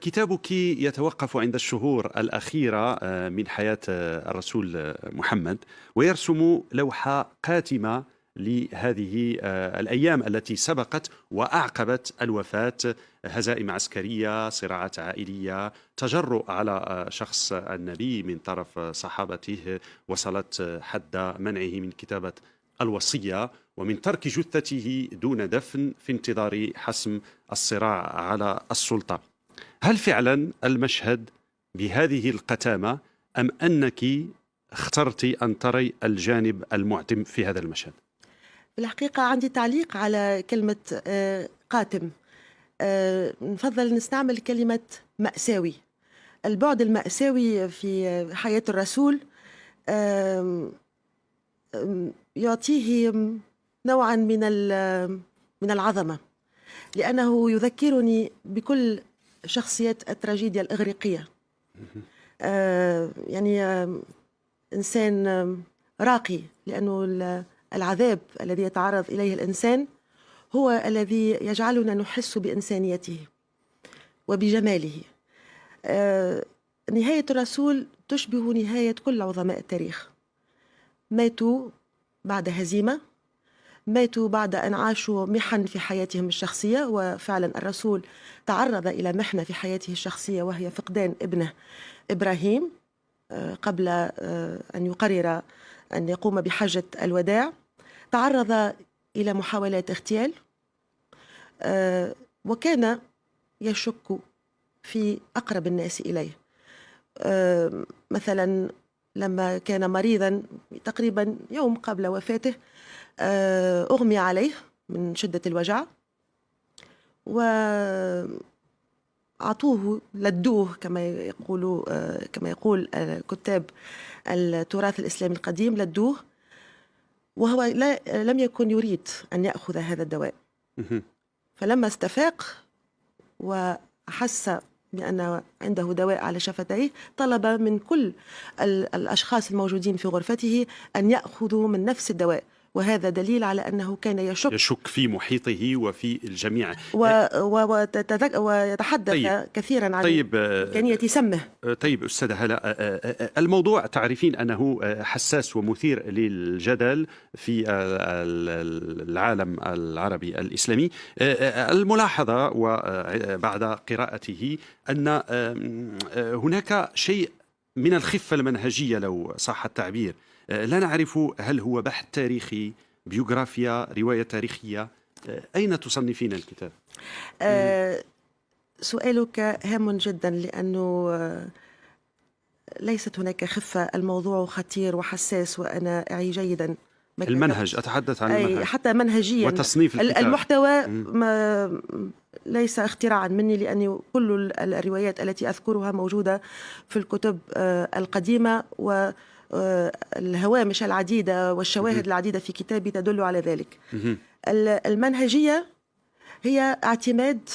كتابك يتوقف عند الشهور الأخيرة من حياة الرسول محمد، ويرسم لوحة قاتمة لهذه الأيام التي سبقت وأعقبت الوفاة. هزائم عسكرية، صراعات عائلية، تجرؤ على شخص النبي من طرف صحابته وصلت حد منعه من كتابة الوصية ومن ترك جثته دون دفن في انتظار حسم الصراع على السلطة. هل فعلا المشهد بهذه القتامة، أم أنك اخترت أن تري الجانب المعتم في هذا المشهد؟ في الحقيقة عندي تعليق على كلمة قاتم. نفضل نستعمل كلمة مأساوي. البعد المأساوي في حياة الرسول آم، يعطيه نوعا من العظمة، لأنه يذكرني بكل شخصيات التراجيديا الإغريقية. يعني إنسان راقي، لأنه العذاب الذي يتعرض إليه الإنسان هو الذي يجعلنا نحس بإنسانيته وبجماله. نهاية الرسول تشبه نهاية كل عظماء التاريخ. ماتوا بعد هزيمة، ماتوا بعد أن عاشوا محن في حياتهم الشخصية، وفعلا الرسول تعرض إلى محنة في حياته الشخصية وهي فقدان ابنه إبراهيم قبل أن يقرر أن يقوم بحجة الوداع. تعرض إلى محاولات اغتيال، وكان يشك في أقرب الناس إليه. مثلا لما كان مريضا تقريبا يوم قبل وفاته، أغمي عليه من شدة الوجع وعطوه لدوه كما يقول كتاب التراث الإسلامي القديم، لدوه وهو لم يكن يريد أن يأخذ هذا الدواء. فلما استفاق وأحس بأن عنده دواء على شفتيه، طلب من كل الأشخاص الموجودين في غرفته أن يأخذوا من نفس الدواء، وهذا دليل على أنه كان يشك في محيطه وفي الجميع ويتحدث كثيرا عن إمكانية سمه. طيب أستاذة هلا، الموضوع تعرفين أنه حساس ومثير للجدل في العالم العربي الإسلامي. الملاحظة وبعد قراءته أن هناك شيء من الخفة المنهجية لو صح التعبير. لا نعرف هل هو بحث تاريخي، بيوغرافيا، رواية تاريخية. أين تصنفين الكتاب؟ سؤالك هام جدا، لأنه ليست هناك خفة. الموضوع خطير وحساس، وأنا أعي جيدا المنهج. أتحدث عن المنهج حتى منهجيا وتصنيف الكتاب. المحتوى ليس اختراعا مني، لأني كل الروايات التي أذكرها موجودة في الكتب القديمة، والهوامش العديدة والشواهد العديدة في كتابي تدل على ذلك. المنهجية هي اعتماد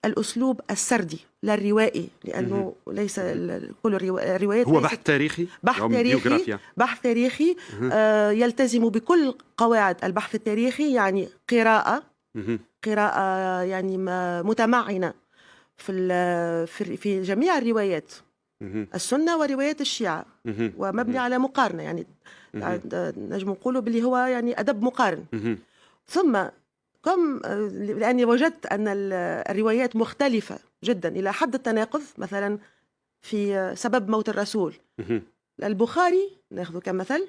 الأسلوب السردي لا الروائي، لأنه ليس كل الروايات هو بحث تاريخي، بحث تاريخي يلتزم بكل قواعد البحث التاريخي، يعني قراءة يعني متمعنة في جميع الروايات، السنة وروايات الشيعة، ومبني على مقارنة، يعني نجم نقوله باللي هو يعني أدب مقارن. ثم لأني وجدت أن الروايات مختلفة جدا إلى حد التناقض. مثلا في سبب موت الرسول، البخاري ناخذه كمثل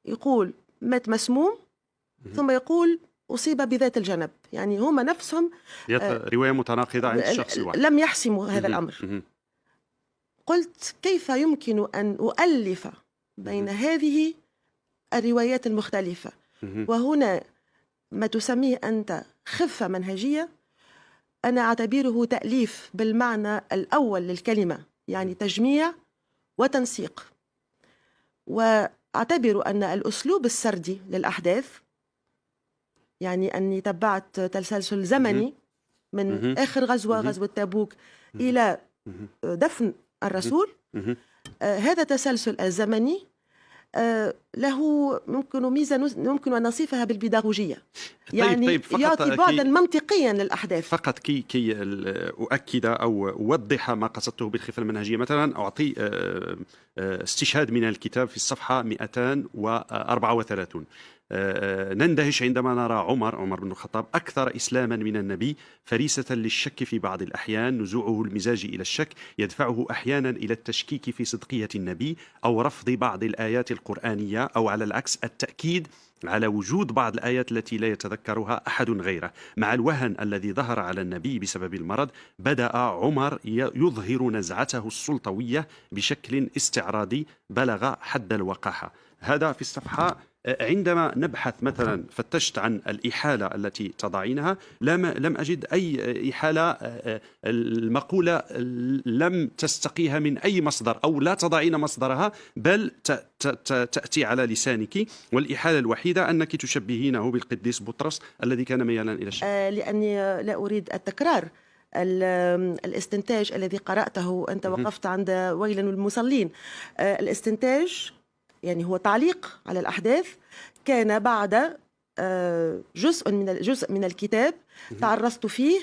يقول مات مسموم، ثم يقول أصيب بذات الجنب، يعني هما نفسهم رواية متناقضة عند الشخص الواحد، لم يحسموا هذا الأمر. قلت كيف يمكن أن أؤلف بين هذه الروايات المختلفة؟ وهنا ما تسميه أنت خفة منهجية، أنا أعتبره تأليف بالمعنى الأول للكلمة، يعني تجميع وتنسيق. وأعتبر أن الأسلوب السردي للأحداث، يعني أني تبعت تسلسل زمني من آخر غزوة تبوك إلى دفن الرسول، هذا التسلسل الزمني له ممكن ميزة يمكن أن نصفها بالبيداغوجية، يعني يعطي بعدا منطقيا للأحداث. فقط كي أؤكد أو أوضح ما قصدته بالخفة المنهجية، مثلا أعطي استشهاد من الكتاب في الصفحة 234. نندهش عندما نرى عمر بن الخطاب أكثر إسلاما من النبي، فريسة للشك في بعض الأحيان، نزوعه المزاجي إلى الشك يدفعه أحيانا إلى التشكيك في صدقية النبي أو رفض بعض الآيات القرآنية، أو على العكس التأكيد على وجود بعض الآيات التي لا يتذكرها أحد غيره. مع الوهن الذي ظهر على النبي بسبب المرض، بدأ عمر يظهر نزعته السلطوية بشكل استعراضي بلغ حد الوقاحة. هذا في الصفحة. عندما نبحث مثلا، فتشت عن الإحالة التي تضعينها، لم أجد أي إحالة. المقولة لم تستقيها من أي مصدر، أو لا تضعين مصدرها، بل تأتي على لسانك، والإحالة الوحيدة أنك تشبهينه بالقديس بطرس الذي كان ميالا إلى الشك. لأني لا أريد التكرار. الاستنتاج الذي قرأته أنت وقفت عند ويل للمصلين. الاستنتاج يعني هو تعليق على الأحداث، كان بعد جزء من الكتاب تعرضت فيه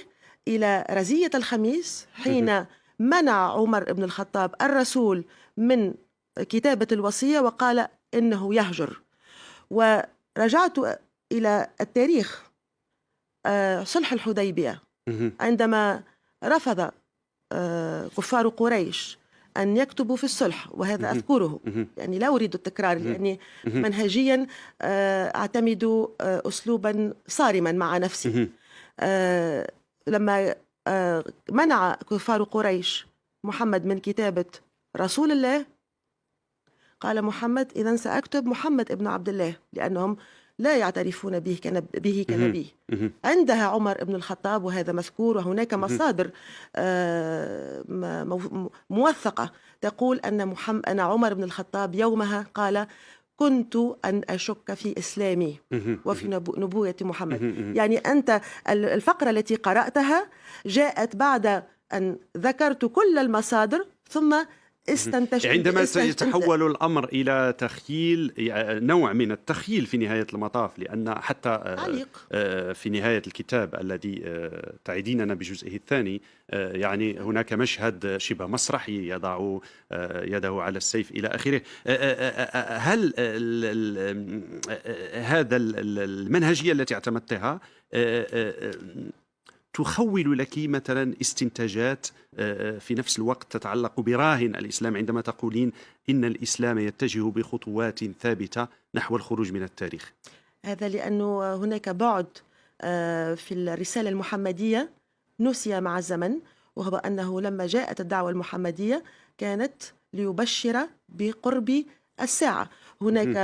إلى رزية الخميس، حين منع عمر بن الخطاب الرسول من كتابة الوصية وقال إنه يهجر. ورجعت إلى التاريخ، صلح الحديبية، عندما رفض كفار قريش أن يكتبوا في الصلح، وهذا أذكره، يعني لا أريد التكرار، لأني منهجيا أعتمد أسلوبا صارما مع نفسي. لما منع كفار قريش محمد من كتابة رسول الله، قال محمد: إذن سأكتب محمد ابن عبد الله، لأنهم لا يعترفون به كنبي. عندها عمر بن الخطاب، وهذا مذكور، وهناك مصادر موثقة تقول أن عمر بن الخطاب يومها قال: كنت أن أشك في إسلامي وفي نبوة محمد. يعني أنت الفقرة التي قرأتها جاءت بعد أن ذكرت كل المصادر، ثم عندما يتحول الأمر إلى تخيل، نوع من التخيل في نهاية المطاف، لأن حتى في نهاية الكتاب الذي تعيديننا بجزئه الثاني، يعني هناك مشهد شبه مسرحي يضع يده على السيف إلى آخره. هل هذا المنهجية التي اعتمدتها تخول لك مثلا استنتاجات في نفس الوقت تتعلق براهن الإسلام، عندما تقولين إن الإسلام يتجه بخطوات ثابتة نحو الخروج من التاريخ؟ هذا لأنه هناك بعد في الرسالة المحمدية نسي مع الزمن، وهو أنه لما جاءت الدعوة المحمدية كانت ليبشر بقرب الساعة. هناك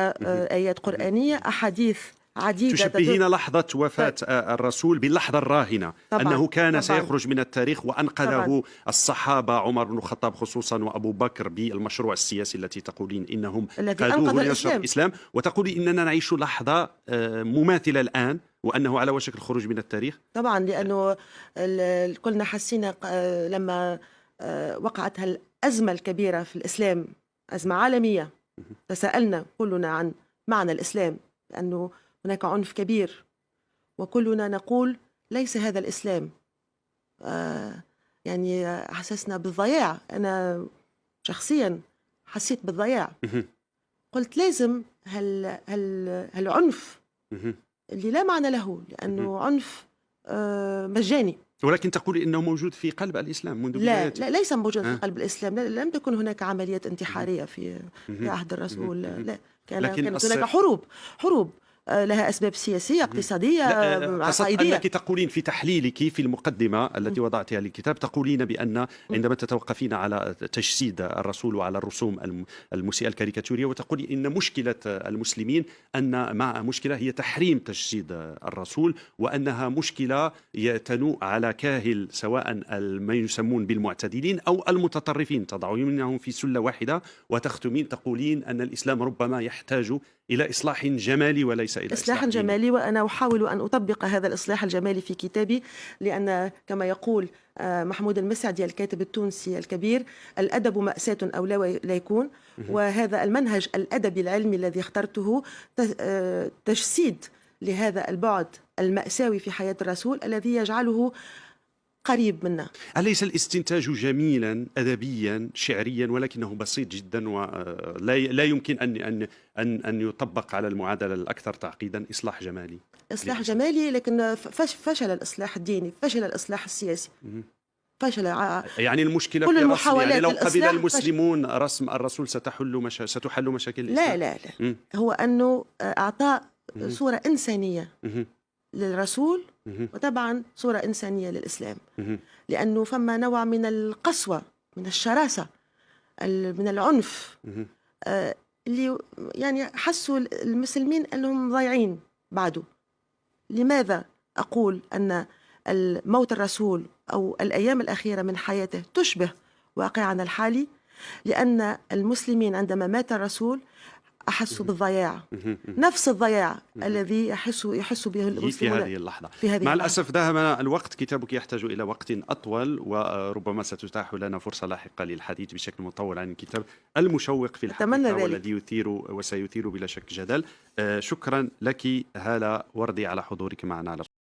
آيات قرآنية، أحاديث عديدة تشبهين لحظة وفاة الرسول باللحظة الراهنة، أنه كان سيخرج من التاريخ، وأنقذه الصحابة، عمر بن الخطاب خصوصا وأبو بكر، بالمشروع السياسي التي تقولين إنهم قادوه لنشر الإسلام، وتقولي إننا نعيش لحظة مماثلة الآن، وأنه على وشك الخروج من التاريخ. طبعا، لأنه كلنا حسينا لما وقعت الأزمة الكبيرة في الإسلام، أزمة عالمية، تساءلنا كلنا عن معنى الإسلام، لأنه هناك عنف كبير، وكلنا نقول ليس هذا الإسلام. يعني أحسسنا بالضياع، أنا شخصيا حسيت بالضياع. قلت لازم هالعنف اللي لا معنى له، لأنه عنف مجاني، ولكن تقول إنه موجود في قلب الإسلام منذ بدايته. لا، ليس موجود في قلب الإسلام. لم تكن هناك عمليات انتحارية في عهد الرسول. لا، كانت هناك حروب لها أسباب سياسية، اقتصادية، عقائدية. أنك تقولين في تحليلك في المقدمة التي وضعتها للكتاب، تقولين بأن عندما تتوقفين على تجسيد الرسول وعلى الرسوم المسيئة الكاريكاتورية، وتقولي إن مشكلة المسلمين أن مع مشكلة هي تحريم تجسيد الرسول، وأنها مشكلة تنوء على كاهل، سواء ما يسمون بالمعتدلين أو المتطرفين، تضعونهم في سلة واحدة، وتختمين تقولين أن الإسلام ربما يحتاج إلى إصلاح جمالي وليس إلى إصلاح ديني. جمالي، وأنا أحاول أن أطبق هذا الإصلاح الجمالي في كتابي، لأن كما يقول محمود المسعدي الكاتب التونسي الكبير: الأدب مأساة أو لا يكون. وهذا المنهج الأدبي العلمي الذي اخترته تجسيد لهذا البعد المأساوي في حياة الرسول الذي يجعله قريب منا. أليس الاستنتاج جميلا أدبيا شعريا ولكنه بسيط جدا ولا يمكن أن يطبق على المعادلة الأكثر تعقيدا؟ إصلاح جمالي. إصلاح جمالي، لكن فشل الإصلاح الديني، فشل الإصلاح السياسي، فشل. يعني المشكلة كل في المحاولات يعني لو قبل الإصلاح المسلمون رسم الرسول ستحل مشاكل الإسلام؟ لا. هو أنه أعطى صورة إنسانية للرسول، وطبعا صورة إنسانية للإسلام، لأنه فما نوع من القسوة، من الشراسة، من العنف، اللي يعني حسوا المسلمين أنهم ضايعين بعده. لماذا أقول أن موت الرسول أو الأيام الأخيرة من حياته تشبه واقعنا الحالي؟ لأن المسلمين عندما مات الرسول أحسوا بالضياع، نفس الضياع الذي يحس به المسلمون في هذه اللحظة. مع اللحظة. الأسف ذهب الوقت، كتابك يحتاج إلى وقت أطول، وربما ستتاح لنا فرصة لاحقة للحديث بشكل مطول عن الكتاب المشوق في الحقيقة والذي يثير وسيثير بلا شك جدل. شكرا لك هالة وردي على حضورك معنا.